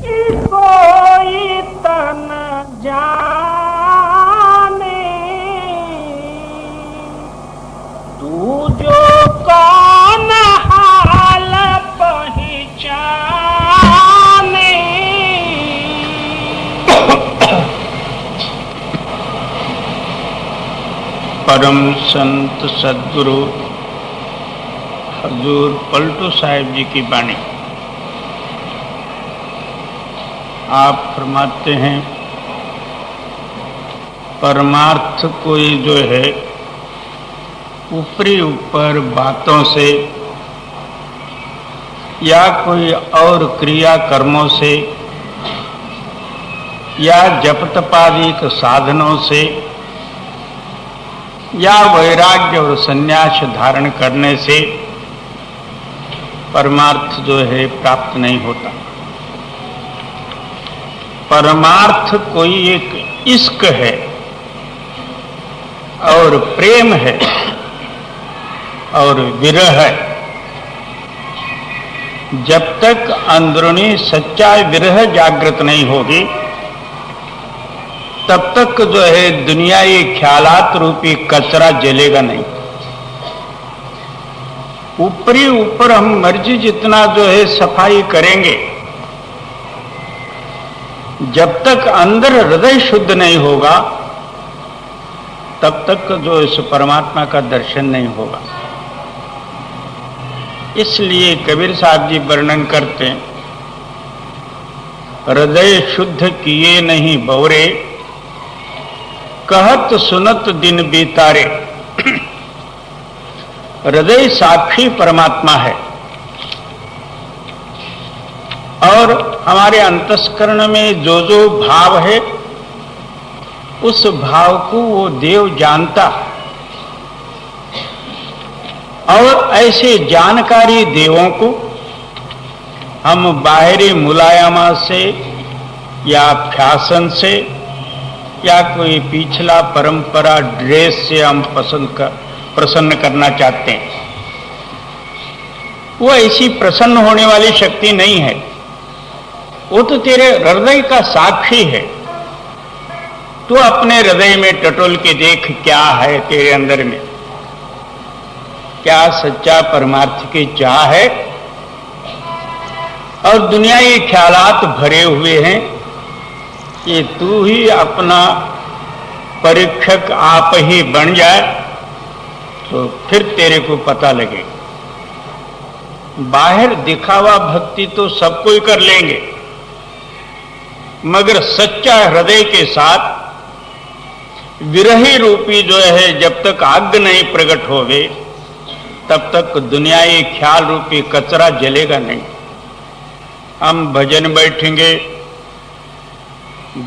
कोई तन जाने तू जो कौन हाल पहचाने। परम संत सद्गुरु हजूर पलटू साहिब जी की वाणी। आप फरमाते हैं परमार्थ कोई जो है ऊपरी ऊपर बातों से या कोई और क्रिया कर्मों से या जप तपादिक साधनों से या वैराग्य और संन्यास धारण करने से परमार्थ जो है प्राप्त नहीं होता। परमार्थ कोई एक इश्क है और प्रेम है और विरह है। जब तक अंदरूनी सच्चा विरह जागृत नहीं होगी तब तक जो है दुनियाई ख्यालात रूपी कचरा जलेगा नहीं। ऊपरी ऊपर हम मर्जी जितना जो है सफाई करेंगे, जब तक अंदर हृदय शुद्ध नहीं होगा तब तक जो इस परमात्मा का दर्शन नहीं होगा। इसलिए कबीर साहब जी वर्णन करते हैं, हृदय शुद्ध किए नहीं बौरे, कहत सुनत दिन बीतारे। हृदय साक्षी परमात्मा है और हमारे अंतस्करण में जो जो भाव है उस भाव को वो देव जानता और ऐसे जानकारी देवों को हम बाहरी मुलायमा से या फैशन से या कोई पिछला परंपरा ड्रेस से हम प्रसन्न करना चाहते हैं। वो ऐसी प्रसन्न होने वाली शक्ति नहीं है। वो तो तेरे हृदय का साक्षी है। तू अपने हृदय में टटोल के देख क्या है तेरे अंदर में, क्या सच्चा परमार्थ की चाह है और दुनियाई ख्यालात भरे हुए हैं। ये तू ही अपना परीक्षक आप ही बन जाए तो फिर तेरे को पता लगे। बाहर दिखावा भक्ति तो सब कोई कर लेंगे, मगर सच्चा हृदय के साथ विरही रूपी जो है जब तक आग नहीं प्रकट होवे तब तक दुनियाई ख्याल रूपी कचरा जलेगा नहीं। हम भजन बैठेंगे,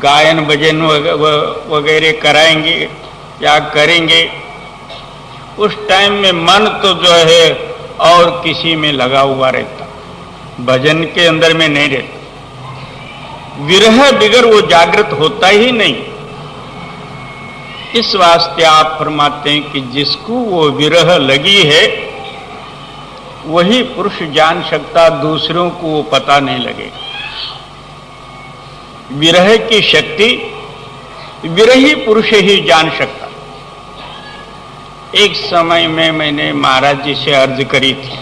गायन भजन वगैरह कराएंगे या करेंगे, उस टाइम में मन तो जो है और किसी में लगा हुआ रहता, भजन के अंदर में नहीं रहता। विरह बिगर वो जागृत होता ही नहीं। इस वास्ते आप फरमाते हैं कि जिसको वो विरह लगी है वही पुरुष जान सकता, दूसरों को वो पता नहीं लगे। विरह की शक्ति विरही पुरुष ही जान सकता। एक समय में मैंने महाराज जी से अर्ज करी थी,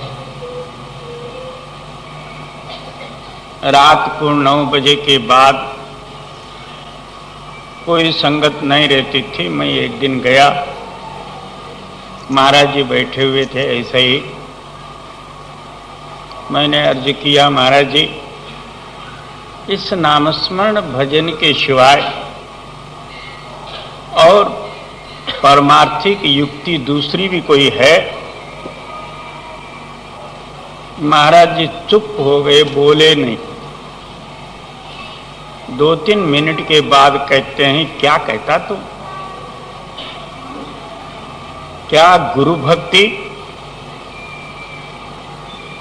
रात को 9 बजे के बाद कोई संगत नहीं रहती थी। मैं एक दिन गया, महाराज जी बैठे हुए थे ऐसे ही। मैंने अर्ज किया, महाराज जी इस नामस्मरण भजन के सिवाय और परमार्थिक युक्ति दूसरी भी कोई है? महाराज जी चुप हो गए, बोले नहीं। 2-3 मिनट के बाद कहते हैं, क्या कहता तुम? क्या गुरु भक्ति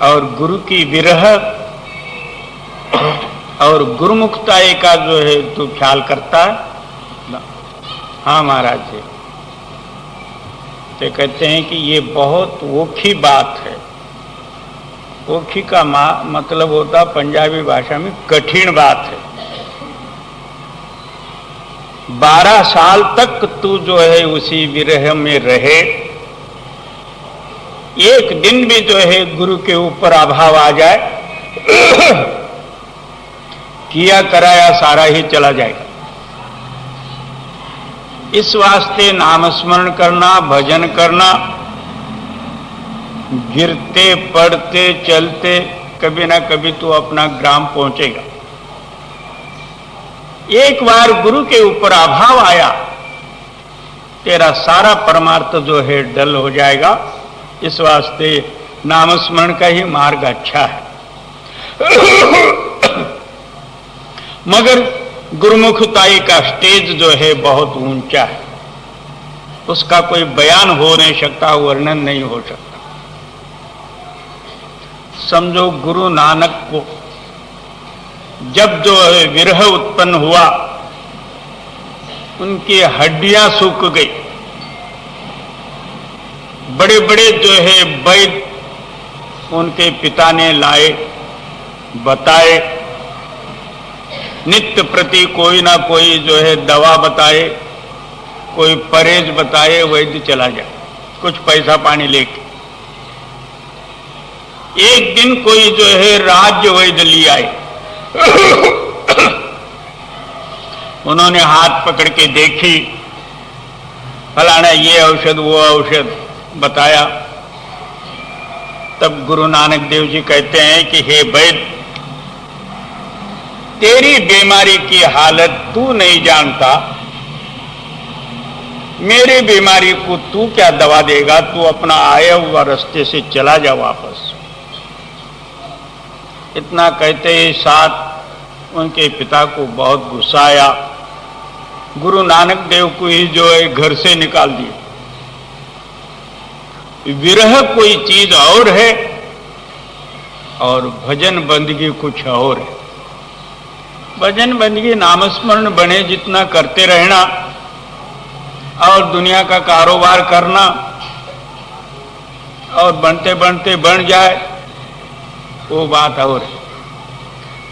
और गुरु की विरह और गुरुमुखताई का जो है तू ख्याल करता है? हाँ महाराज जी। तो कहते हैं कि ये बहुत ओखी बात है, ओखी का मतलब होता पंजाबी भाषा में कठिन बात है। 12 साल तक तू जो है उसी विरह में रहे, एक दिन भी जो है गुरु के ऊपर अभाव आ जाए, किया कराया सारा ही चला जाएगा। इस वास्ते नामस्मरण करना, भजन करना, गिरते पड़ते चलते कभी ना कभी तो अपना ग्राम पहुंचेगा। एक बार गुरु के ऊपर अभाव आया, तेरा सारा परमार्थ जो है डल हो जाएगा। इस वास्ते नामस्मरण का ही मार्ग अच्छा है। मगर गुरुमुखताई का स्टेज जो है बहुत ऊंचा है, उसका कोई बयान हो नहीं सकता, वर्णन नहीं हो सकता। समझो गुरु नानक को जब जो है विरह उत्पन्न हुआ, उनकी हड्डियां सूख गई। बड़े बड़े जो है वैद्य उनके पिता ने लाए, बताए, नित्य प्रति कोई ना कोई जो है दवा बताए, कोई परहेज बताए, वैद्य चला जाए कुछ पैसा पानी लेके। एक दिन कोई जो है राज्य वैद्य ले आए, उन्होंने हाथ पकड़ के देखी, फलाना ये औषध वो औषध बताया। तब गुरु नानक देव जी कहते हैं कि हे वैद्य, तेरी बीमारी की हालत तू नहीं जानता, मेरी बीमारी को तू क्या दवा देगा, तू अपना आया हुआ रास्ते से चला जा वापस। इतना कहते ही साथ उनके पिता को बहुत गुस्सा आया, गुरु नानक देव को ही जो है घर से निकाल दिया। विरह कोई चीज और है और भजन बंदगी कुछ और है। भजन बंदगी नामस्मरण बने जितना करते रहना और दुनिया का कारोबार करना और बनते बनते बन जाए, वो बात और है।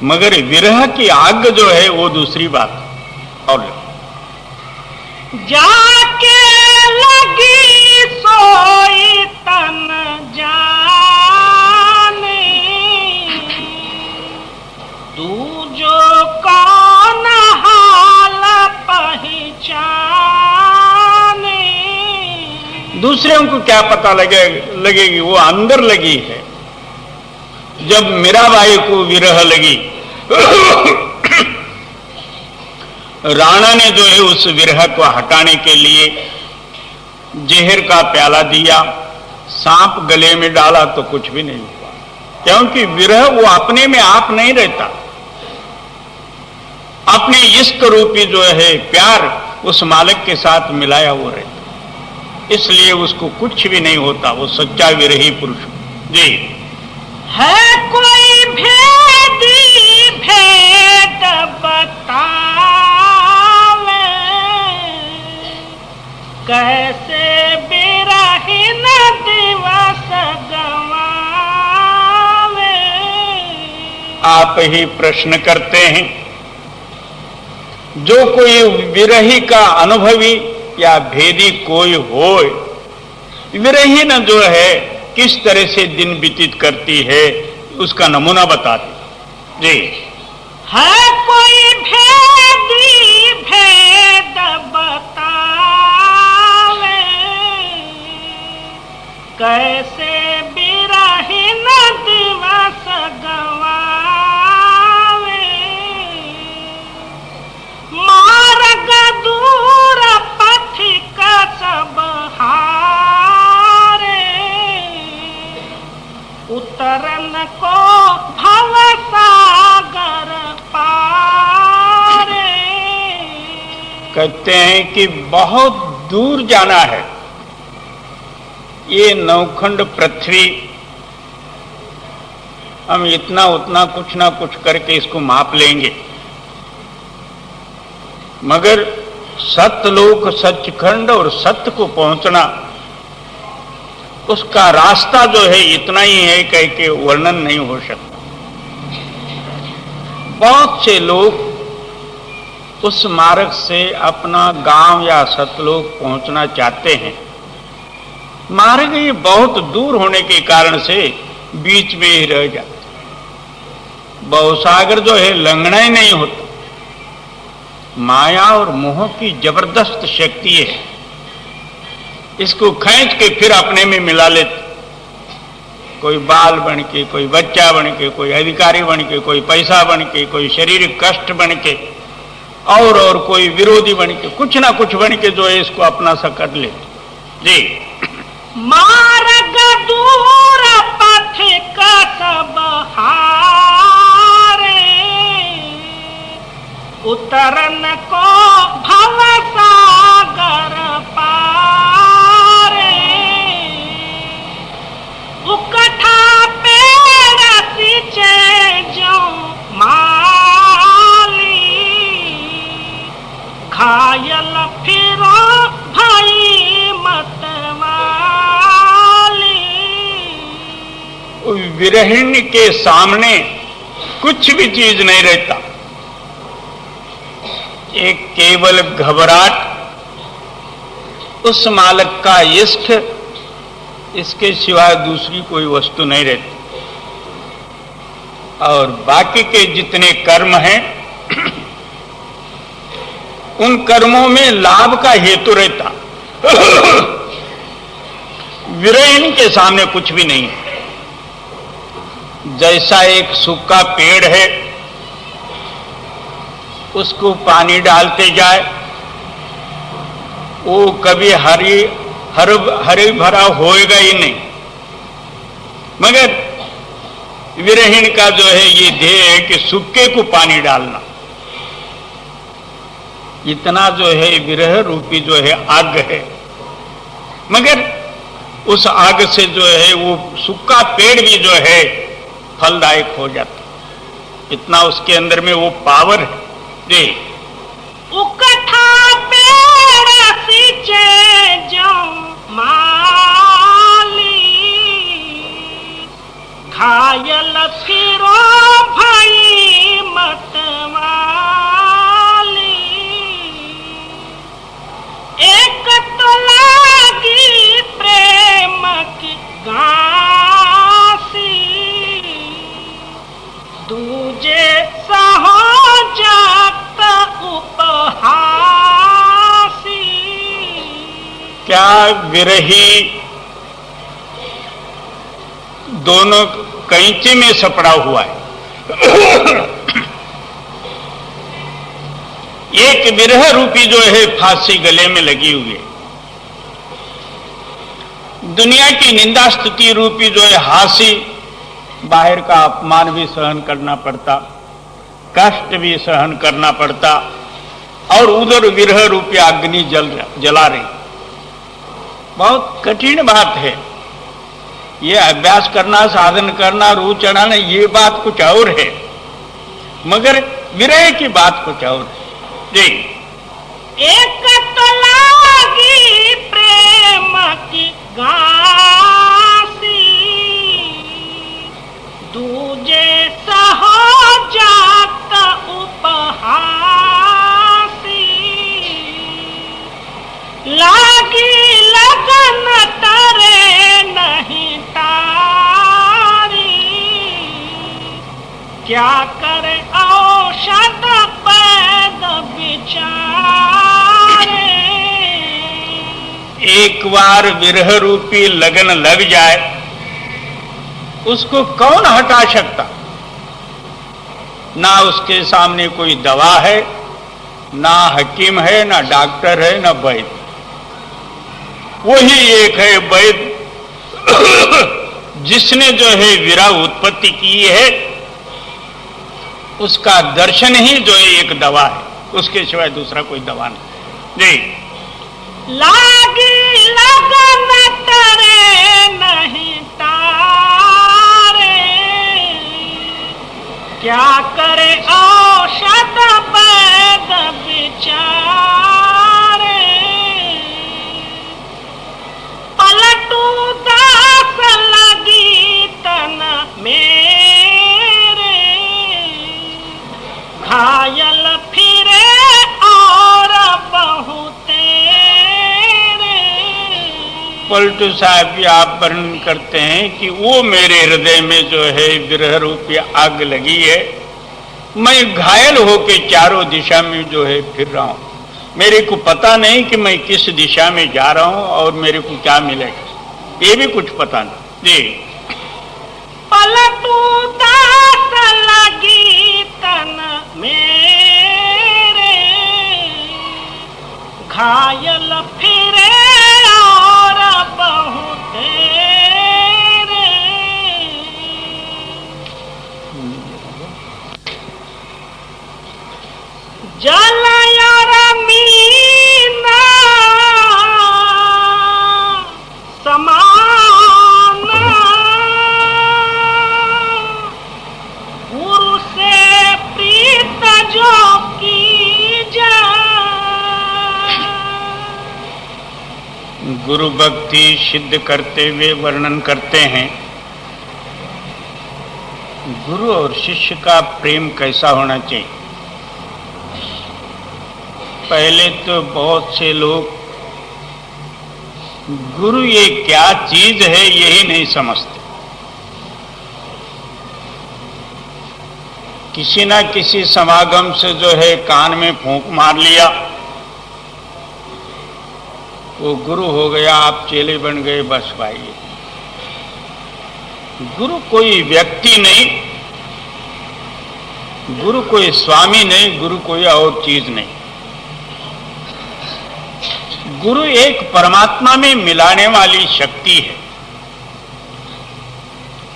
मगर विरह की आग जो है वो दूसरी बात है। और जाके लगी सोई तन जाने, तू जो कौन हाल पहचाने। दूसरे को क्या पता लगेगी, वो अंदर लगी है। जब मीराबाई को विरह लगी, राणा ने जो है उस विरह को हटाने के लिए जहर का प्याला दिया, सांप गले में डाला तो कुछ भी नहीं हुआ, क्योंकि विरह वो अपने में आप नहीं रहता। अपने इष्ट रूपी जो है प्यार उस मालिक के साथ मिलाया हुआ रहता, इसलिए उसको कुछ भी नहीं होता। वो सच्चा विरही पुरुष जी है। कोई भेदी भेद बतावे, कैसे बिरहिन दिवस गवावे। आप ही प्रश्न करते हैं। जो कोई विरही का अनुभवी या भेदी कोई हो, विरहीन जो है किस तरह से दिन व्यतीत करती है उसका नमूना बताते जी। है कोई भेदी भेद बतावे, कैसे बिरहिन दिवस गवावे। मार्ग दूर पथिक सब हारे, उतरन को भव सागर पारे। कहते हैं कि बहुत दूर जाना है। ये नौखंड पृथ्वी हम इतना उतना कुछ ना कुछ करके इसको माप लेंगे, मगर सत्यलोक सचखंड और सत्य को पहुंचना उसका रास्ता जो है इतना ही है कह के वर्णन नहीं हो सकता। बहुत से लोग उस मार्ग से अपना गांव या सतलोक पहुंचना चाहते हैं। मार्ग ये बहुत दूर होने के कारण से बीच में ही रह जाते। भवसागर जो है लंघना ही नहीं होता। माया और मोह की जबरदस्त शक्ति है, इसको खींच के फिर अपने में मिला लेते। कोई बाल बन के, कोई बच्चा बन के, कोई अधिकारी बन के, कोई पैसा बन के, कोई शारीरिक कष्ट बन के, और कोई विरोधी बन के, कुछ ना कुछ बन के जो है इसको अपना सा कर लेते। जी, मार्ग दूर पथिक सब हारे, उतरन को भव सागर पारे, उकठा पेड़ सींचे जो माली, घायल फिरो भाई मतवाली। विरहिण के सामने कुछ भी चीज नहीं रहता। एक केवल घबराहट, उस मालिक का इश्क, इसके सिवाय दूसरी कोई वस्तु नहीं रहती। और बाकी के जितने कर्म हैं उन कर्मों में लाभ का हेतु रहता। विरहिणी के सामने कुछ भी नहीं है। जैसा एक सूखा पेड़ है, उसको पानी डालते जाए, वो कभी हरे भरा होएगा ही नहीं। मगर विरहिण का जो है ये ध्येय है कि सूखे को पानी डालना। इतना जो है विरह रूपी जो है आग है, मगर उस आग से जो है वो सूखा पेड़ भी जो है फलदायक हो जाता। इतना उसके अंदर में वो पावर है। जी, उकठा पेड़ सींचे जो माली, घायल फिरो भाई मतवाली, एक तो लागी प्रेम की घासी, दूजे सहो जात उपहासी। क्या विरही दोनों कैंची में सपड़ा हुआ है। एक विरह रूपी जो है फांसी गले में लगी हुई है। दुनिया की निंदा स्तुति रूपी जो है हासी, बाहर का अपमान भी सहन करना पड़ता, कष्ट भी सहन करना पड़ता, और उधर विरह रूपी अग्नि जला रही। बहुत कठिन बात है। ये अभ्यास करना, साधन करना, रूह चढ़ाना, ये बात कुछ और है, मगर विरह की बात कुछ और है। जी, एक तो लागी प्रेम की घासी, दूजे सहो जात उपहासी, लागी लगन तरे नहीं तारी, क्या करे औषध पैद बिचारे। एक बार विरह रूपी लगन लग जाए, उसको कौन हटा सकता। ना उसके सामने कोई दवा है, ना हकीम है, ना डॉक्टर है, ना वैद्य। वही एक है वैद्य जिसने जो है विरह उत्पत्ति की है। उसका दर्शन ही जो है एक दवा है, उसके सिवाय दूसरा कोई दवा नहीं। जी, लागी लगन तरे नहीं तारे, क्या करे औषध पैद बिचारे। पलटू दा घायल फिरे और बहु तेरे। पलटू साहब भी आप वर्णन करते हैं कि वो मेरे हृदय में जो है विरह रूपी आग लगी है, मैं घायल होके चारों दिशा में जो है फिर रहा हूं, मेरे को पता नहीं कि मैं किस दिशा में जा रहा हूं और मेरे को क्या मिलेगा, ये भी कुछ पता नहीं जी। पलटू दास लगी तन मेरे, घायल फिरे और बहु तेरे। जलया मीना समाना, गुरु से प्रीत जो की जाए। गुरु भक्ति सिद्ध करते हुए वर्णन करते हैं गुरु और शिष्य का प्रेम कैसा होना चाहिए। पहले तो बहुत से लोग गुरु ये क्या चीज है यही नहीं समझते। किसी ना किसी समागम से जो है कान में फूंक मार लिया, वो गुरु हो गया, आप चेले बन गए, बस भाई। गुरु कोई व्यक्ति नहीं, गुरु कोई स्वामी नहीं, गुरु कोई और चीज नहीं। गुरु एक परमात्मा में मिलाने वाली शक्ति है।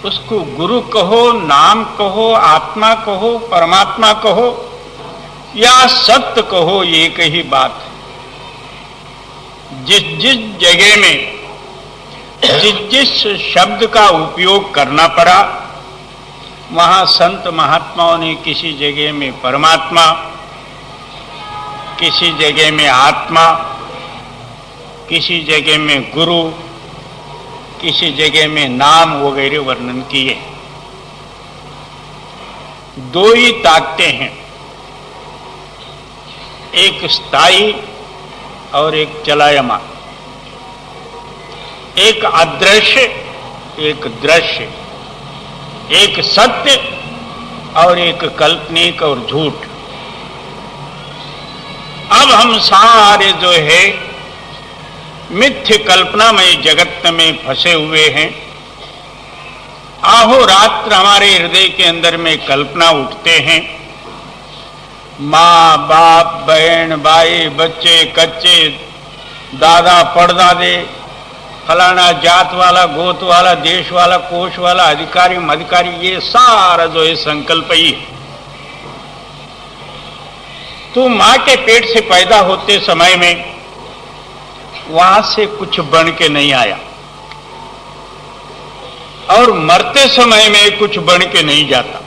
उसको गुरु कहो, नाम कहो, आत्मा कहो, परमात्मा कहो या सत्य कहो, एक ही बात है। जिस जिस जगह में जिस शब्द का उपयोग करना पड़ा, वहां संत महात्माओं ने किसी जगह में परमात्मा, किसी जगह में आत्मा, किसी जगह में गुरु, किसी जगह में नाम वगैरह वर्णन किए। दो ही ताकतें हैं, एक स्थायी और एक चलायमान, एक अदृश्य एक दृश्य, एक सत्य और एक काल्पनिक और झूठ। अब हम सारे जो है मिथ्य कल्पनामय जगत में फंसे हुए हैं। आहोरात्र हमारे हृदय के अंदर में कल्पना उठते हैं। माँ बाप, बहन भाई, बच्चे कच्चे, दादा परदादे, फलाना जात वाला, गोत वाला, देश वाला, कोष वाला, अधिकारी मधिकारी, ये सारा जो है संकल्प ही है। तो माँ के पेट से पैदा होते समय में वहां से कुछ बन के नहीं आया और मरते समय में कुछ बन के नहीं जाता,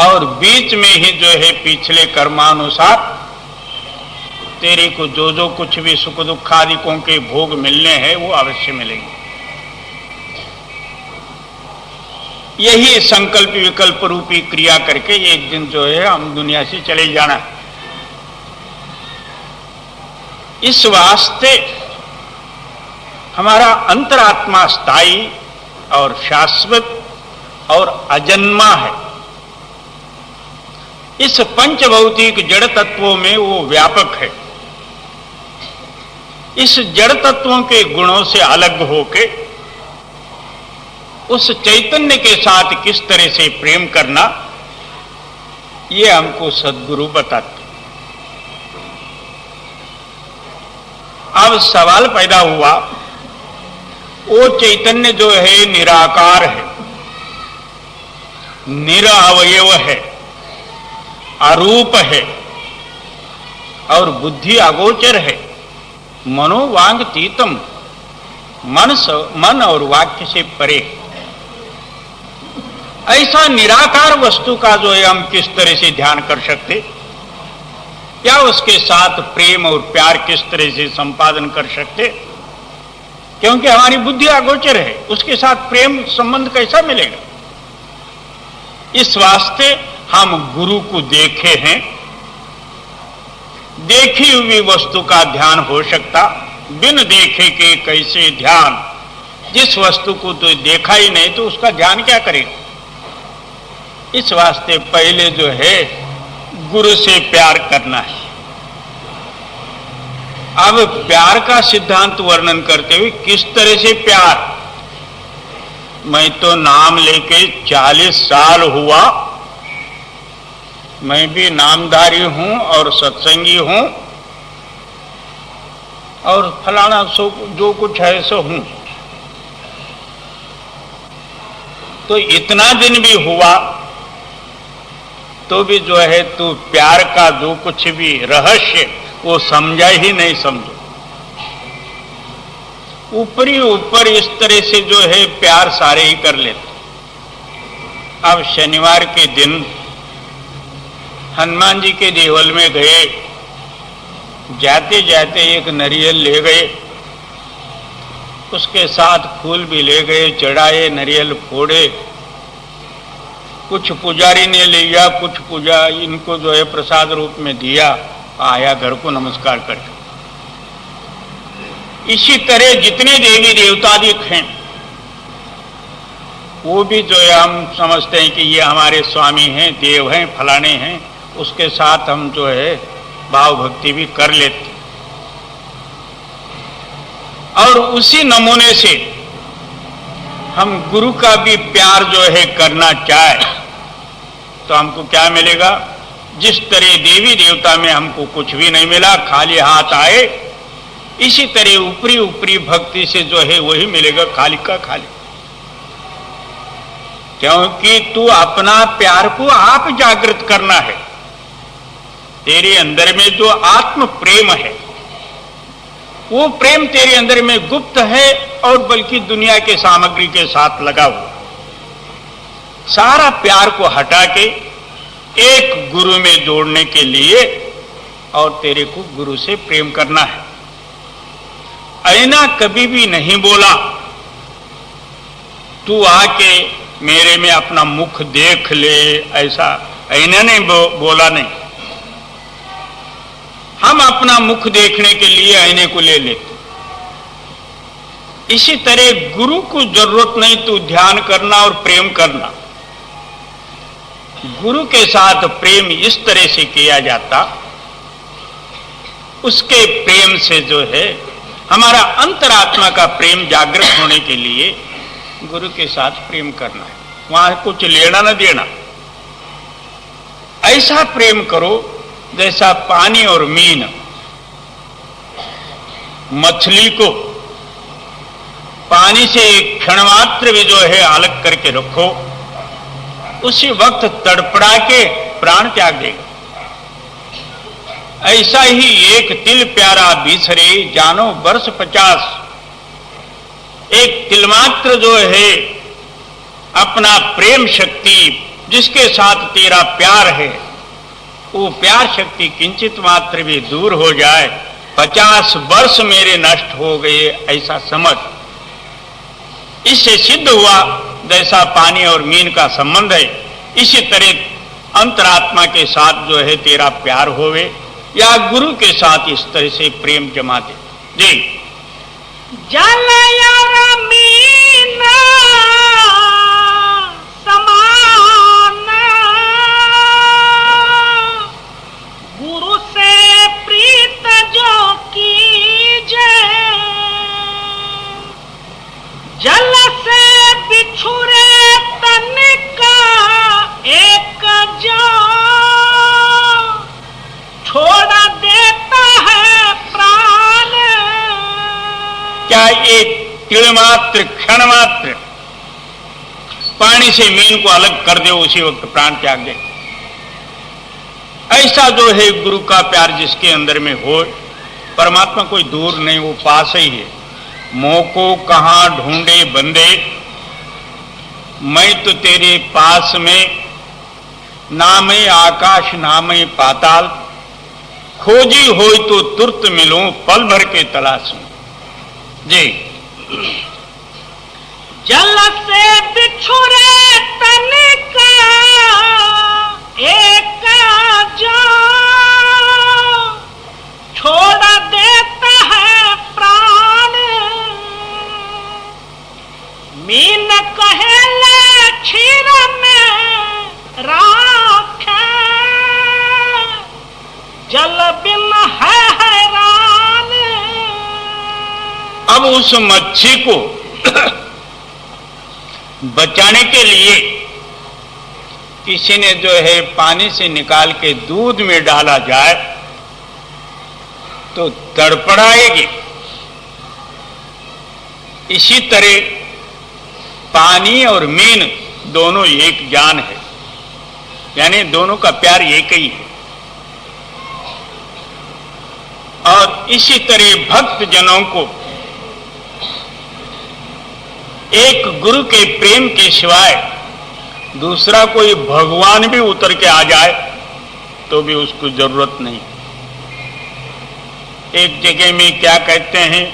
और बीच में ही जो है पिछले कर्मानुसार तेरे को जो जो कुछ भी सुख दुखादिकों के भोग मिलने हैं वो अवश्य मिलेंगे। यही संकल्प विकल्प रूपी क्रिया करके एक दिन जो है हम दुनिया से चले जाना है। इस वास्ते हमारा अंतरात्मा स्थायी और शाश्वत और अजन्मा है। इस पंचभौतिक जड़ तत्वों में वो व्यापक है। इस जड़ तत्वों के गुणों से अलग होके उस चैतन्य के साथ किस तरह से प्रेम करना, ये हमको सद्गुरु बताते। अब सवाल पैदा हुआ, वो चैतन्य जो है निराकार है, निरअवयव है, अरूप है और बुद्धि अगोचर है, मनोवांगतीतम, मन और वाक्य से परे। ऐसा निराकार वस्तु का जो है हम किस तरह से ध्यान कर सकते, या उसके साथ प्रेम और प्यार किस तरह से संपादन कर सकते, क्योंकि हमारी बुद्धि अगोचर है, उसके साथ प्रेम संबंध कैसा मिलेगा। इस वास्ते हम गुरु को देखे हैं, देखी हुई वस्तु का ध्यान हो सकता, बिन देखे के कैसे ध्यान। जिस वस्तु को तो देखा ही नहीं तो उसका ध्यान क्या करेगा। इस वास्ते पहले जो है गुरु से प्यार करना है। अब प्यार का सिद्धांत वर्णन करते हुए किस तरह से प्यार। मैं तो नाम लेके 40 साल हुआ, मैं भी नामधारी हूं और सत्संगी हूं और फलाना सो जो कुछ है सो हूं। तो इतना दिन भी हुआ तो भी जो है तू प्यार का जो कुछ भी रहस्य वो समझा ही नहीं। समझो ऊपरी ऊपर इस तरह से जो है प्यार सारे ही कर लेते। अब शनिवार के दिन हनुमान जी के देवल में गए, जाते जाते एक नारियल ले गए, उसके साथ फूल भी ले गए, चढ़ाए, नारियल फोड़े। कुछ पुजारी ने लिया, कुछ पूजा इनको जो है प्रसाद रूप में दिया, आया घर को नमस्कार करके। इसी तरह जितने देवी देवतादिक हैं वो भी जो है हम समझते हैं कि ये हमारे स्वामी हैं, देव हैं, फलाने हैं, उसके साथ हम जो है भाव भक्ति भी कर लेते। और उसी नमूने से हम गुरु का भी प्यार जो है करना चाहे तो हमको क्या मिलेगा। जिस तरह देवी देवता में हमको कुछ भी नहीं मिला, खाली हाथ आए, इसी तरह ऊपरी ऊपरी भक्ति से जो है वही मिलेगा, खाली का खाली। क्योंकि तू अपना प्यार को आप जागृत करना है। तेरे अंदर में जो आत्म प्रेम है वो प्रेम तेरे अंदर में गुप्त है और बल्कि दुनिया के सामग्री के साथ लगा हुआ। सारा प्यार को हटा के एक गुरु में जोड़ने के लिए और तेरे को गुरु से प्रेम करना है। ऐना कभी भी नहीं बोला तू आके मेरे में अपना मुख देख ले, ऐसा ऐना नहीं बोला नहीं। हम अपना मुख देखने के लिए आईने को ले लेते। इसी तरह गुरु को जरूरत नहीं तू ध्यान करना और प्रेम करना। गुरु के साथ प्रेम इस तरह से किया जाता, उसके प्रेम से जो है हमारा अंतरात्मा का प्रेम जागृत होने के लिए गुरु के साथ प्रेम करना है। वहां कुछ लेना न देना। ऐसा प्रेम करो जैसा पानी और मीन। मछली को पानी से एक क्षण मात्र भी जो है अलग करके रखो, उसी वक्त तड़पड़ा के प्राण त्याग देगा। ऐसा ही एक तिल प्यारा बिसरे जानो वर्ष 50। एक तिल मात्र जो है अपना प्रेम शक्ति जिसके साथ तेरा प्यार है, वो प्यार शक्ति किंचित मात्र भी दूर हो जाए, 50 वर्ष मेरे नष्ट हो गए ऐसा समझ। इससे सिद्ध हुआ जैसा पानी और मीन का संबंध है, इसी तरह अंतरात्मा के साथ जो है तेरा प्यार होवे या गुरु के साथ इस तरह से प्रेम जमा दे। जी जलयारा मीना समान गुरु से प्रीत जो कीजे, जल से बिछुरे तन का एक जो छोड़ देता है प्राण। क्या एक तिल मात्र क्षण मात्र पानी से मीन को अलग कर दे, उसी वक्त प्राण त्याग दे। ऐसा जो है गुरु का प्यार जिसके अंदर में हो, परमात्मा कोई दूर नहीं, वो पास ही है। मोह को कहां ढूंढे बंदे, मैं तो तेरे पास में, ना मैं आकाश ना मैं पाताल, खोजी हो तो तुरत मिलूं पल भर के तलाश में। जी जल से बिछुरे तन का एक जो छोड़ देता है प्राण, मीन कहले क्षीर में राखे, जल बिन है हैरान। अब उस मच्छी को बचाने के लिए किसी ने जो है पानी से निकाल के दूध में डाला जाए तो तड़पड़ाएगी। इसी तरह पानी और मीन दोनों एक जान है, यानी दोनों का प्यार एक ही है। और इसी तरह भक्त जनों को एक गुरु के प्रेम के सिवाय दूसरा कोई भगवान भी उतर के आ जाए तो भी उसको जरूरत नहीं। एक जगह में क्या कहते हैं,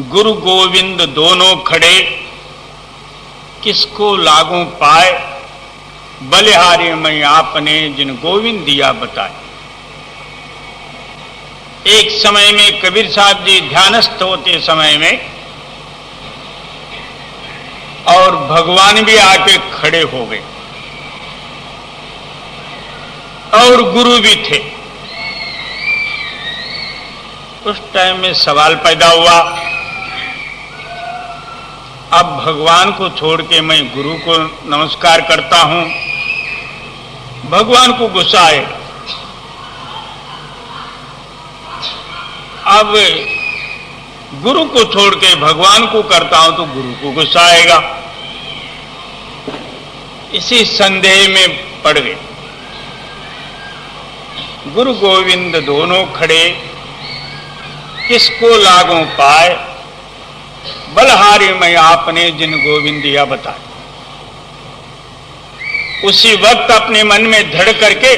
गुरु गोविंद दोनों खड़े, किसको लागू पाए, बलिहारी में आपने जिन गोविंद दिया बताए। एक समय में कबीर साहब जी ध्यानस्थ होते समय में और भगवान भी आके खड़े हो गए और गुरु भी थे। उस टाइम में सवाल पैदा हुआ, अब भगवान को छोड़ के मैं गुरु को नमस्कार करता हूं, भगवान को गुस्सा आए। अब गुरु को छोड़ के भगवान को करता हूं तो गुरु को गुस्सा आएगा। इसी संदेह में पड़ गए। गुरु गोविंद दोनों खड़े, किसको लागू पाए, बलहारी में आपने जिन गोविंद दिया बताए। उसी वक्त अपने मन में धड़ करके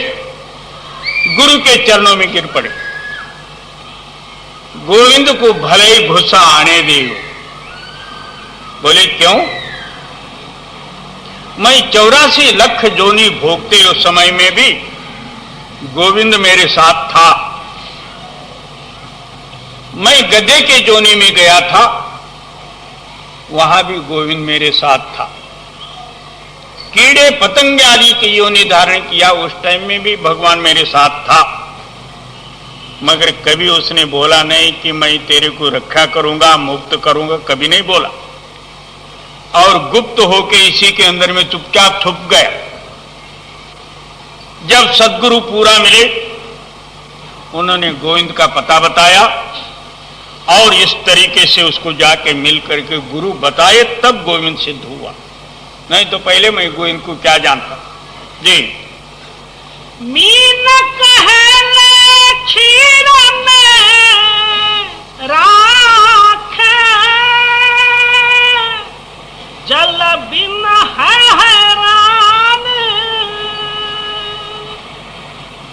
गुरु के चरणों में गिर पड़े। गोविंद को भले ही गुस्सा आने दे। बोले क्यों? मैं 84 लाख जोनी भोगते उस समय में भी गोविंद मेरे साथ था। मैं गधे के जोनी में गया था, वहां भी गोविंद मेरे साथ था। कीड़े पतंग आदि की योनि धारण किया, उस टाइम में भी भगवान मेरे साथ था। मगर कभी उसने बोला नहीं कि मैं तेरे को रक्षा करूंगा, मुक्त करूंगा, कभी नहीं बोला। और गुप्त होके इसी के अंदर में चुपचाप छुप गया। जब सद्गुरु पूरा मिले, उन्होंने गोविंद का पता बताया और इस तरीके से उसको जाके मिल करके गुरु बताए, तब गोविंद सिद्ध हुआ। नहीं तो पहले मैं गोविंद को क्या जानता। जी। मीन कहले क्षीर में राखे, जल बिन है हैरान।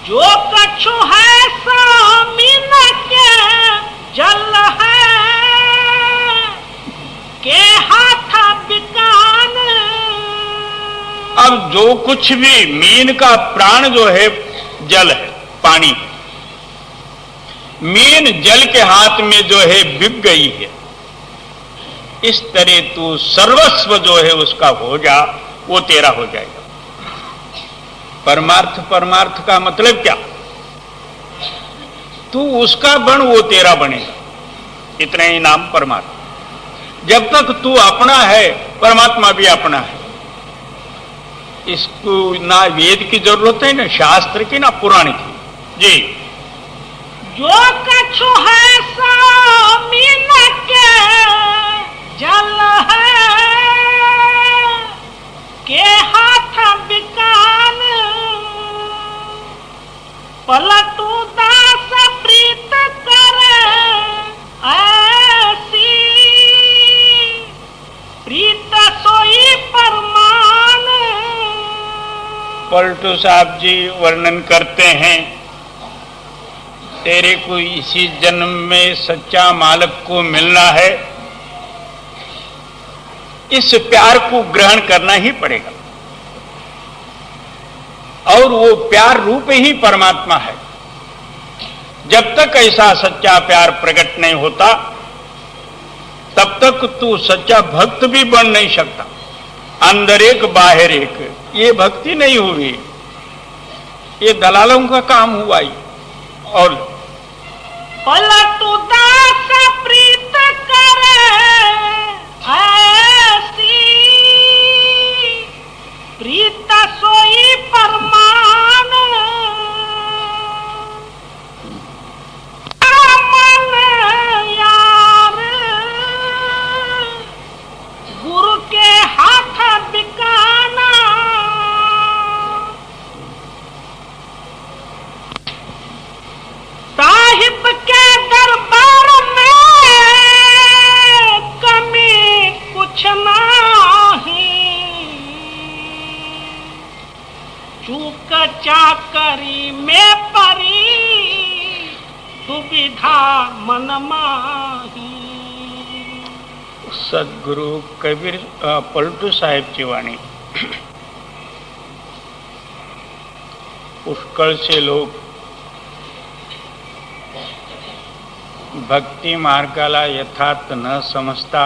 जो कछु है सो मीन के जल है, के हाथ बिकान। अब जो कुछ भी मीन का प्राण जो है जल है, पानी। मीन जल के हाथ में जो है बिक गई है। इस तरह तू सर्वस्व जो है उसका हो जा, वो तेरा हो जाएगा। परमार्थ, परमार्थ का मतलब क्या? तू उसका बन, वो तेरा बनेगा। इतना ही नाम परमार्थ। जब तक तू अपना है, परमात्मा भी अपना है। इसको ना वेद की जरूरत है, ना शास्त्र की, ना पुराण की। जी। जो कछु है सो मीन के जल है, के हाथ बिकान। पलटू दास प्रीत करे ऐसी, प्रीत सोई परमान। पलटू साहब जी वर्णन करते हैं, तेरे को इसी जन्म में सच्चा मालिक को मिलना है, इस प्यार को ग्रहण करना ही पड़ेगा। और वो प्यार रूप ही परमात्मा है। जब तक ऐसा सच्चा प्यार प्रकट नहीं होता तब तक तू सच्चा भक्त भी बन नहीं सकता। अंदर एक बाहर एक, ये भक्ति नहीं हुई, ये दलालों का काम हुआ ही। और पलटू दास प्रीत करे ऐसी, प्रीत सोई परमान, मन यार गुरु के हाथ बिकाना। साहिब के दरबार में कमी कुछ नहीं, चूक चाकरी में परी दुविधा मन माही। सद्गुरु कबीर पलटू साहेबची वाणी। पुष्कळ से लोग भक्ति मार्गाला यथार्थ न समजता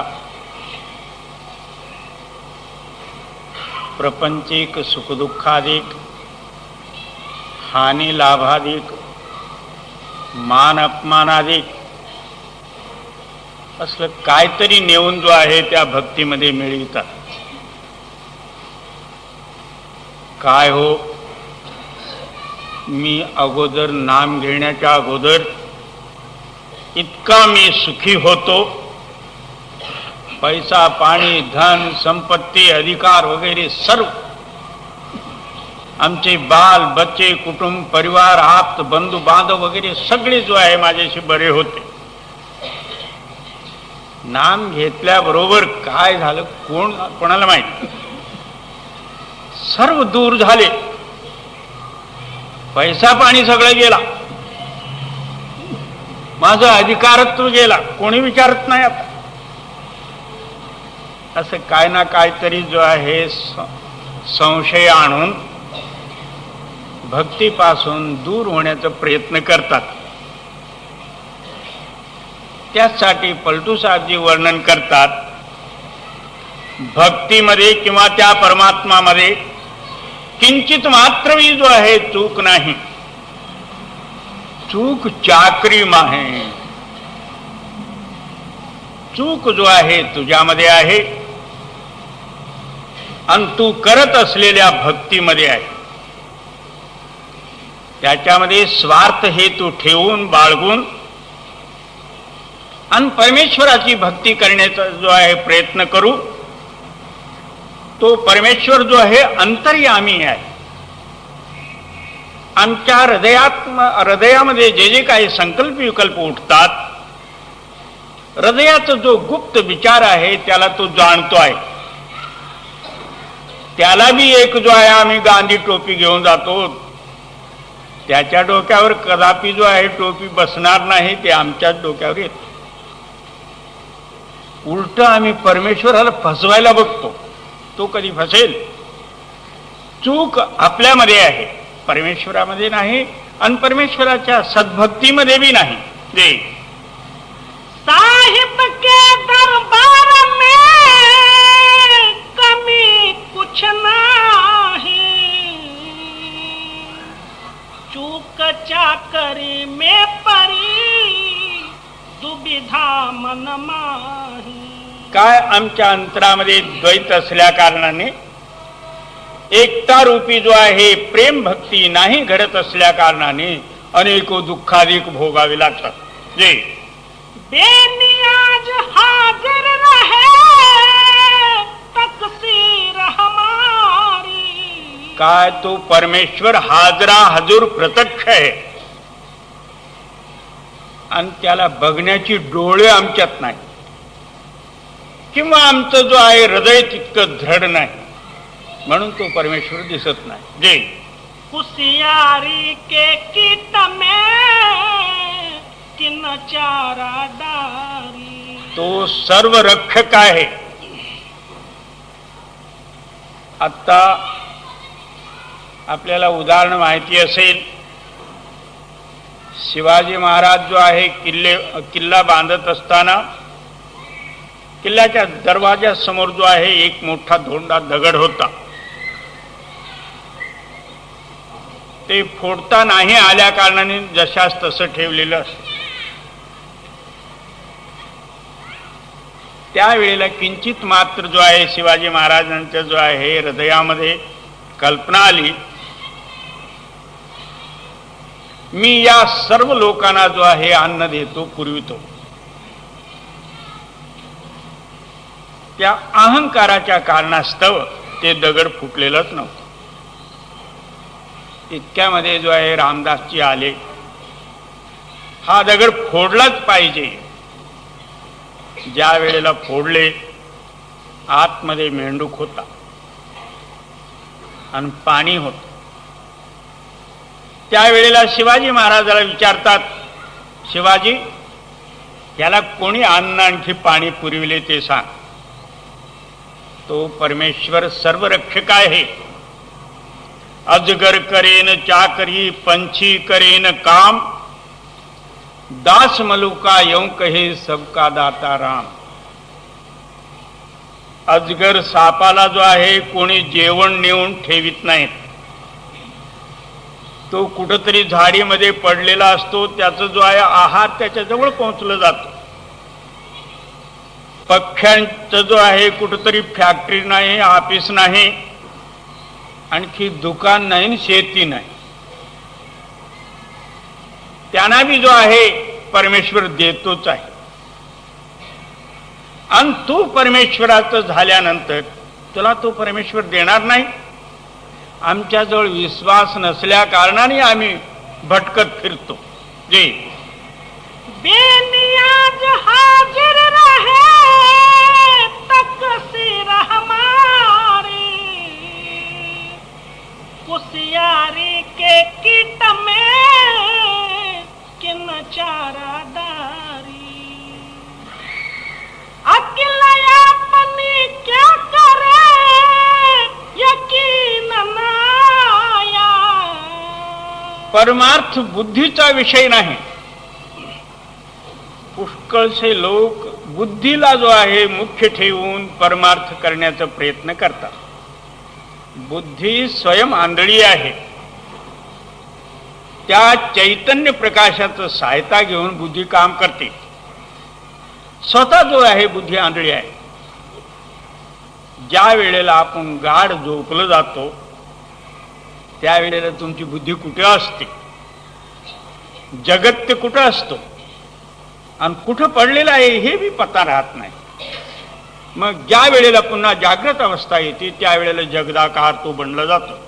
प्रपंचिक सुखदुःखाधिक, हानी लाभाधिक, मान अपमानाधिक असलं काहीतरी नेऊन जो आहे त्या भक्तीमध्ये मिळवितात। काय हो, मी अगोदर नाम घेण्याच्या अगोदर इतका मी सुखी होतो, पैसा पाणी धन संपत्ती अधिकार वगैरे सर्व, आमचे बाल बच्चे कुटुंब परिवार आप्त बंधू बांधव वगैरे सगळे जो आहे माझ्याशी बरे होते। नाम घेतल्याबरोबर काय झालं कोणाला माहिती, सर्व दूर झाले, पैसा पाणी सगळं गेला, माझं अधिकारत्व गेला, कोणी विचारत नाही आता। असं काय ना काहीतरी जो आहे संशय आणून भक्तीपासून दूर होण्याचा प्रयत्न करतात। त्यासाठी पलटू साहेबजी वर्णन करतात, भक्तीमध्ये किंवा त्या परमात्मामध्ये किंचित मात्रही जो आहे चूक नाही, चूक चाकरी माहे। चूक जो आहे तुझ्यामध्ये आहे आणि तू करत असलेल्या भक्तीमध्ये आहे। त्याच्यामध्ये स्वार्थ हेतू ठेवून बाळगून आणि परमेश्वराची भक्ती करण्याचा जो आहे प्रयत्न करू, तो परमेश्वर जो आहे अंतर्यामी आहे। आमच्या हृदयामध्ये जे जे काही संकल्प विकल्प उठतात, हृदयाचा जो गुप्त विचार आहे त्याला तो जाणतो आहे। त्याला भी एक जो आहे आम्ही गांधी टोपी घेऊन जातो, त्याच्या डोक्यावर कदापि जो आहे टोपी बसणार नाही, ते आमच्याच डोक्यावर येते। उलट आम्ही परमेश्वराला फसवायला बघतो, तो कधी फसेल? चूक आपल्यामध्ये आहे, परमेश्वरामध्ये नाही आणि परमेश्वराच्या सद्भक्तीमध्ये भी नाही। जे साहिब के दरबार में कमी कुछ नहीं, चूक चाकरी में परी दुविधा मन माही। काय आमच्या अंतरामध्ये द्वैत असल्या कारणाने, एकता रूपी जो आहे प्रेम भक्ती नाही घडत असल्या कारणाने अनेको दुःखाधिक भोगावे लागतात। जे बेनियाज हाजिर रहे तकसीर हमारी, काय तो परमेश्वर हाजरा हजूर प्रत्यक्ष आहे आणि त्याला बघण्याची डोळे आमच्यात नाही, किंवा आमचं जो आहे हृदय तितकं दृढ नाही, म्हणून तो परमेश्वर दिसत नाही। जे कुसियारी के कीट में किन चारा डारी, तो सर्व रक्षक आहे आत्ता आपल्याला उदाहरण माहिती असेल, शिवाजी महाराज जो आहे किल्ला बांधत असताना किल्ल्याच्या दरवाजासमोर जो आहे एक मोठा धोंडा दगड होता. ते फोडता नाही आल्या कारणाने जशास तसं ठेवलेलं असतं. त्यावेळेला किंचित मात्र जो आहे शिवाजी महाराजांच्या जो आहे हृदयामध्ये कल्पना आली, मी या सर्व लोकांना जो आहे अन्न देतो, पुरवितो. त्या अहंकाराच्या कारणास्तव ते दगड फुटलेलंच नव्हतं. इतक्यामध्ये जो आहे रामदासजी आले, हा दगड फोडलाच पाहिजे. ज्या वेळेला फोडले, आतमध्ये मेंढूक होता आणि पाणी होतं. त्यावेळेला शिवाजी महाराजाला विचारतात, शिवाजी, याला कोणी अन्न आणखी पाणी पुरविले ते सांग. तो परमेश्वर सर्वरक्षक आहे. अजगर करेन चाकरी, पंछी करेन काम, दास मलुका यूं कहे सबका दाता राम. अजगर सापाला जो आहे कोणी जेवण नेऊन ठेवित नाहीत. तो कुठंतरी झाडीमध्ये पडलेला असतो, त्याचा जो आहे आहार त्याच्या जवळ पोहोचला जातो. पक्ष्यांचं जो आहे कुठंतरी फॅक्टरी नाही, ऑफिस नाही, आणखी दुकान नाही, शेती नाही, त्यांना बी जो आहे परमेश्वर देतोच आहे. आणि तू परमेश्वराचं झाल्यानंतर तुला तो परमेश्वर देणार नाही. आमच्याजवळ विश्वास नसल्या कारणाने आम्ही भटकत फिरतो. जी बेनियाज हाजिर रहे तकसीर हमारी, कुसियारी के कीट में किन चारा डारी. अकेला अपनी क्या करे यकीन नाया. परमार्थ बुद्धीचा विषय नाही. पुष्कळसे लोक बुद्धीला जो आहे मुख्य ठेवून परमार्थ करण्याचा प्रयत्न करतात. बुद्धी स्वयं आंधळी आहे. त्या चैतन्य प्रकाशाचं सहायता घेऊन बुद्धी काम करते. स्वतः जो आहे बुद्धी आंधळी आहे. ज्या वेळेला आपण गाढ झोपलं जातो, त्यावेळेला तुमची बुद्धी कुठे असते, जगत ते कुठं असतो आणि कुठं पडलेलं आहे हे बी पता राहत नाही. मग ज्या वेळेला पुन्हा जागृत अवस्था येते, त्यावेळेला जगदाकार तो बनला जातो.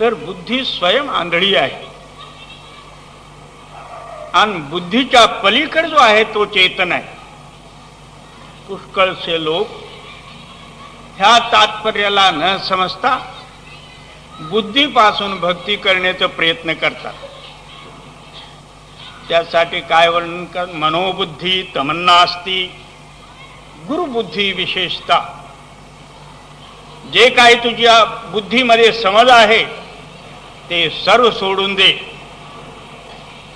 तर बुद्धी स्वयं आंधळी आहे आणि बुद्धीच्या पलीकडे जो आहे तो चेतन आहे. पुष्कळसे लोक ह्या तात्पर्याला न समजता बुद्धीपासून भक्ती करण्याचा प्रयत्न करतात. त्यासाठी काय वर्णन कर, मनोबुद्धी तमन्ना असती, गुरुबुद्धी विशेषता. जे काही तुझ्या बुद्धीमध्ये समज आहे ते सर्व सोडून दे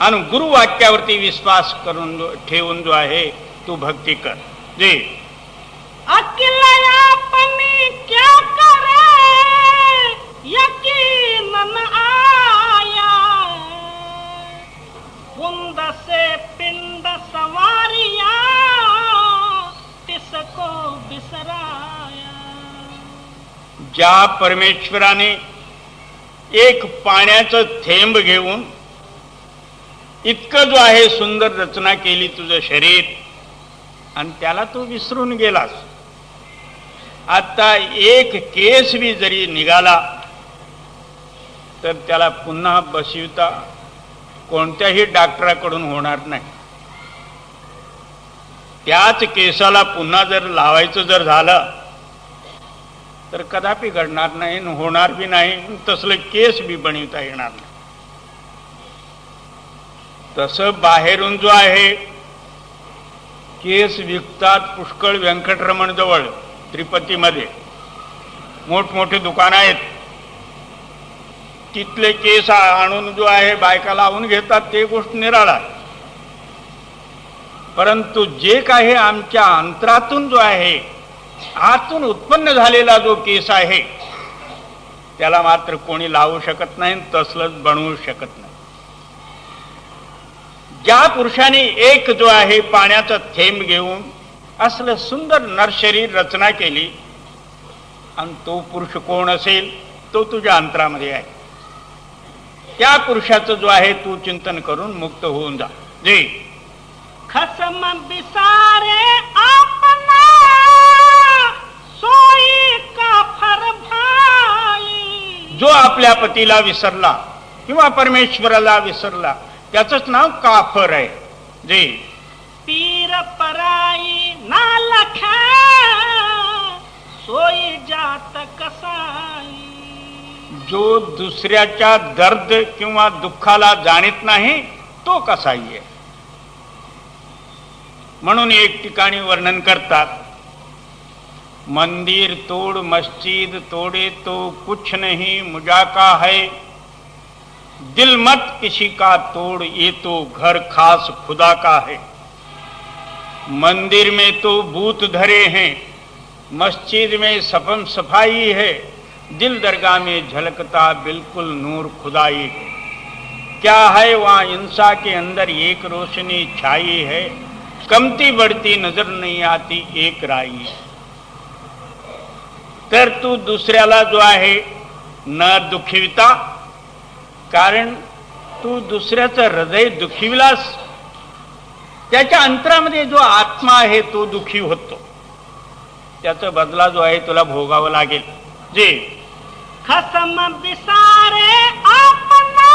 आणि गुरुवाक्यावरती विश्वास करून ठेवून जो आहे तू भक्ती कर. जे अकेला अपनी क्या करे यकीन न आया. बुंद से पिंड सवारिया तिसको बिसराया. ज्या परमेश्वराने एक पाण्याचं थेंब घेऊन इतकं जो आहे सुंदर रचना केली तुझं शरीर, आणि त्याला तू विसरून गेलास. आता एक केस बी जरी निघाला तर त्याला पुन्हा बसविता कोणत्याही डॉक्टराकडून होणार नाही. त्याच केसाला पुन्हा जर लावायचं जर झालं तर कदापि घडणार नाही, होणार बी नाही. तसलं केस बी बनवता येणार नाही. तसं बाहेरून जो आहे केस विकतात पुष्कळ व्यंकटरमण जवळ त्रिपतीमध्ये. मोठमोठे दुकान आहेत, तिथले केस आणून जो आहे बायका लावून घेतात, ते गोष्ट निराळा. परंतु जे काही आमच्या अंतरातून जो आहे, आतून उत्पन्न झालेला जो केस आहे, त्याला मात्र कोणी लावू शकत नाही, तसलंच बनवू शकत नाही. ज्या पुरुषाने एक जो आहे पाण्याचा थेंब घेऊन असलं सुंदर नरशरीर रचना केली, आणि तो पुरुष कोण असेल, तो तुझ्या अंतरामध्ये आहे. त्या पुरुषाचं जो आहे तू चिंतन करून मुक्त होऊन जा. जे खसम बिसारे आपना सोई काफर भाई. जो आपल्या पतीला विसरला किंवा परमेश्वराला विसरला, त्याचंच नाव काफर आहे. जे पीर पराई ना लखा सोई जात कसाई. जो दुसऱ्याच्या दर्द किंवा दुःखाला जाणीत नाही, तो कसाई आहे. म्हणून एक ठिकाणी वर्णन करतात, मंदिर तोड़ मस्जिद तोड़े तो कुछ नहीं मुझा का है, दिल मत किसी का तोड़ ये तो घर खास खुदा का है. मंदिर में तो भूत धरे हैं, मस्जिद में सफम सफाई है, दिल दरगाह में झलकता बिल्कुल नूर खुदाई है. क्या है वहाँ इंसा के अंदर एक रोशनी छाई है, कमती बढ़ती नजर नहीं आती एक राई. तर तू दुसऱ्याला जो आहे न दुखविता, कारण तू दुसऱ्याचं हृदय दुखविलास, त्याच्या अंतरामध्ये जो आत्मा आहे तो दुखी होतो, त्याचा बदला जो आहे तुला भोगावा लागेल. जे खसम बिसारे आपना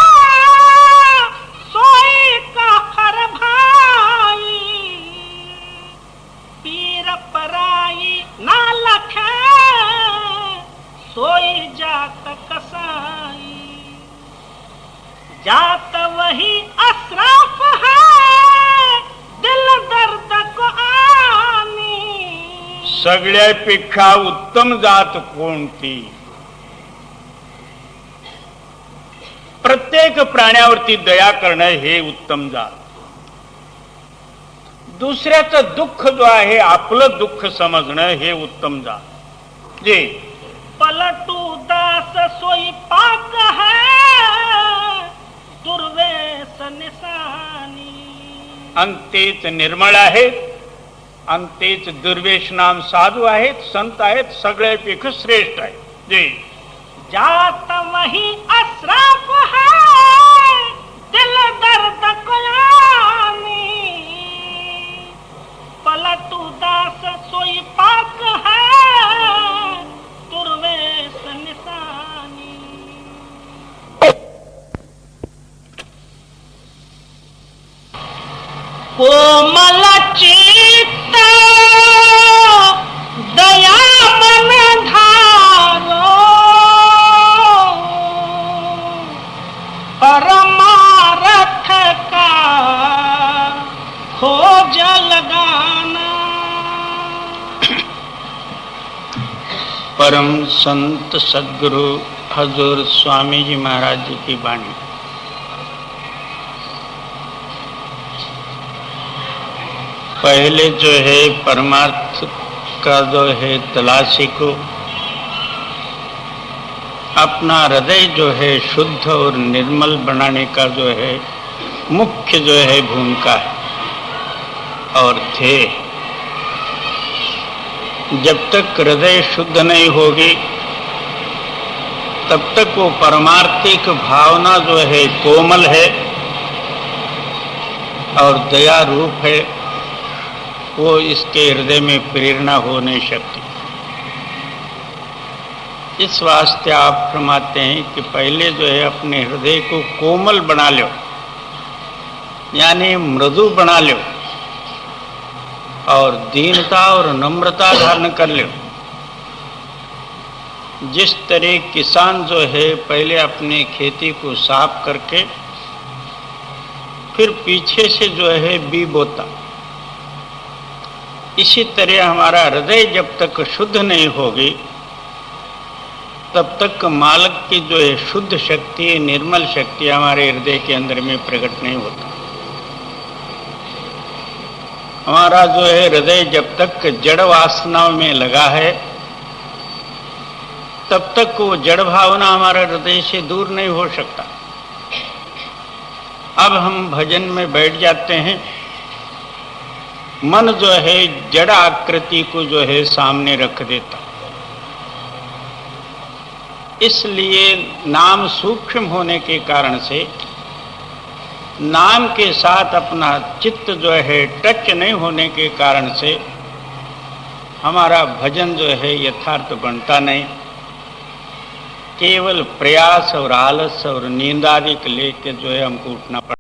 सोई काफर भाई. पीर पराई ना लखा सोई जात कसाई. जात वही अशरफ है दिल दर्द को आनी. सगळ्यापेक्षा उत्तम जात कोणती? प्रत्येक प्राण्यावरती दया करणं हे उत्तम जात. दुसऱ्याचं दुःख जो आहे आपलं दुःख समजणं हे उत्तम जात. जे पलटू दास सोई पाक है दुर्वेश निशानी. अंतेच निर्मळ आहेत, अंतेच दुर्वेश नाम साधू आहेत, संत आहेत, सगळ्यापेक्षा श्रेष्ठ आहेत. जे जात वही अशरफ है दिल दर्द को आनी. पलटू दास सोई पाक है दुर्वेश निशानी. कोमल चित्त दया मन धारो परमारथ का खोज लगाना. परम संत सदगुरु हजूर स्वामी जी महाराज जी की वाणी. पहले जो है परमार्थ का जो है तलाशी को अपना हृदय जो है शुद्ध और निर्मल बनाने का जो है मुख्य जो है भूमिका है और थे. जब तक हृदय शुद्ध नहीं होगी तब तक वो परमार्थिक भावना जो है कोमल है और दया रूप है, वो इसके हृदय में प्रेरणा हो नहीं सकती. इस वास्ते आप फरमाते हैं कि पहले जो है अपने हृदय को कोमल बना लो, यानी मृदु बना लो और दीनता और नम्रता धारण कर लो. जिस तरह किसान जो है पहले अपने खेती को साफ करके फिर पीछे से जो है बी बोता, इसी तरह हमारा हृदय जब तक शुद्ध नहीं होगी तब तक मालिक की जो है शुद्ध शक्ति, निर्मल शक्ति हमारे हृदय के अंदर में प्रकट नहीं होता। हमारा जो है हृदय जब तक जड़ वासनाओं में लगा है, तब तक वो जड़ भावना हमारे हृदय से दूर नहीं हो सकता। अब हम भजन में बैठ जाते हैं, मन जो है जड़ आकृति को जो है सामने रख देता। इसलिए नाम सूक्ष्म होने के कारण से नाम के साथ अपना चित्त जो है टच नहीं होने के कारण से हमारा भजन जो है यथार्थ बनता नहीं। केवल प्रयास और आलस और नींद आदि के लेके जो है हमको उठना पड़ता।